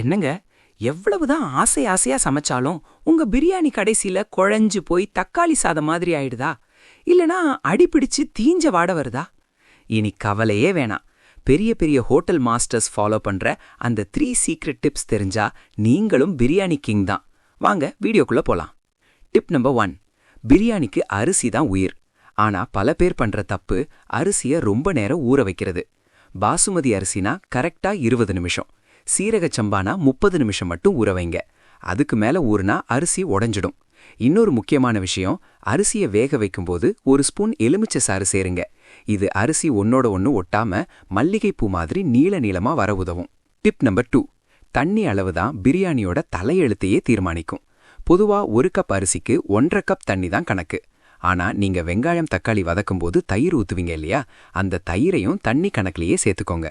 என்னங்க, எவ்வளவுதான் ஆசை ஆசையா சமைச்சாலும் உங்க பிரியாணி கடைசியில குழஞ்சு போய் தக்காளி சாதம் மாதிரி ஆயிடுதா? இல்லனா அடிபிடிச்சு தீஞ்ச வாட வருதா? இனி கவலையே வேணாம். பெரிய பெரிய ஹோட்டல் மாஸ்டர்ஸ் ஃபாலோ பண்ற அந்த 3 சீக்ரெட் டிப்ஸ் தெரிஞ்சா நீங்களும் பிரியாணி கிங் தான். வாங்க வீடியோக்குள்ள போலாம். Tip number 1. பிரியாணிக்கு அரிசி தான் உயிர். ஆனா பல பேர் பண்ற தப்பு, அரிசிய ரொம்ப நேரம் ஊற வைக்கிறது. பாசுமதி அரிசினா கரெக்டா 20 நிமிஷம், சீரக சம்பானா 30 நிமிஷம் மட்டும் ஊற வைங்க. அதுக்கு மேல ஊறுனா அரிசி உடைஞ்சிடும். இன்னொரு முக்கியமான விஷயம், அரிசியை வேக வைக்கும்போது ஒரு ஸ்பூன் எலுமிச்சை சாறு சேருங்க. இது அரிசி ஒன்னோட ஒன்னு ஒட்டாம மல்லிகைப்பூ மாதிரி நீள நீளமா வர உதவும். Tip number 2. தண்ணி அளவு தான் பிரியாணியோட தலையெழுத்தையே தீர்மானிக்கும். பொதுவா 1 கப் அரிசிக்கு 1.5 கப் தண்ணி தான் கணக்கு. ஆனா நீங்க வெங்காயம் தக்காளி வதக்கும்போது தயிர் ஊத்துவீங்க இல்லையா, அந்த தயிரையும் தண்ணி கணக்குலயே சேர்த்துக்கோங்க.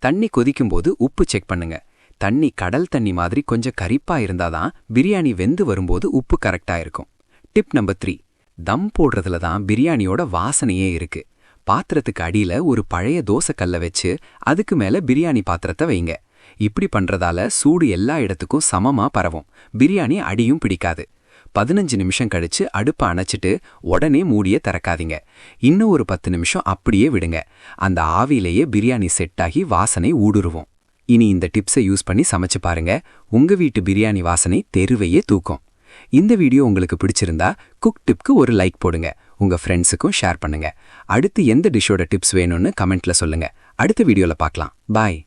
தண்ணி கொதிக்கும்போது உப்பு செக் பண்ணுங்க. தண்ணி கடல் தண்ணி மாதிரி கொஞ்சம் கரிப்பா இருந்தாதான் பிரியாணி வெந்து வரும்போது உப்பு கரெக்டா இருக்கும். Tip number 3. தம் போடுறதுல தான் பிரியாணியோட வாசனையே இருக்கு. பாத்திரத்துக்கு அடியில ஒரு பழைய தோசைக்கல்ல வச்சு அதுக்கு மேல பிரியாணி பாத்திரத்தை வைங்க. இப்படி பண்றதால சூடு எல்லா இடத்துக்கும் சமமா பரவும், பிரியாணி அடியும் பிடிக்காது. 15 நிமிஷம் கழிச்சு அடுப்பை அணைச்சிட்டு உடனே மூடிய திறக்காதீங்க. இன்னும் ஒரு 10 நிமிஷம் அப்படியே விடுங்க. அந்த ஆவியிலேயே பிரியாணி செட் ஆகி வாசனை ஊடுருவும். இனி இந்த டிப்ஸை யூஸ் பண்ணி சமைச்சு பாருங்க. உங்க வீட்டு பிரியாணி வாசனை தெருவையே தூக்கும். இந்த வீடியோ உங்களுக்கு பிடிச்சிருந்தா குக் டிப்க்கு ஒரு லைக் போடுங்க. உங்க ஃப்ரெண்ட்ஸுக்கும் ஷேர் பண்ணுங்க. அடுத்து எந்த டிஷ்ஷோட டிப்ஸ் வேணும்னு கமெண்ட்ல சொல்லுங்க. அடுத்த வீடியோல பார்க்கலாம். பாய்.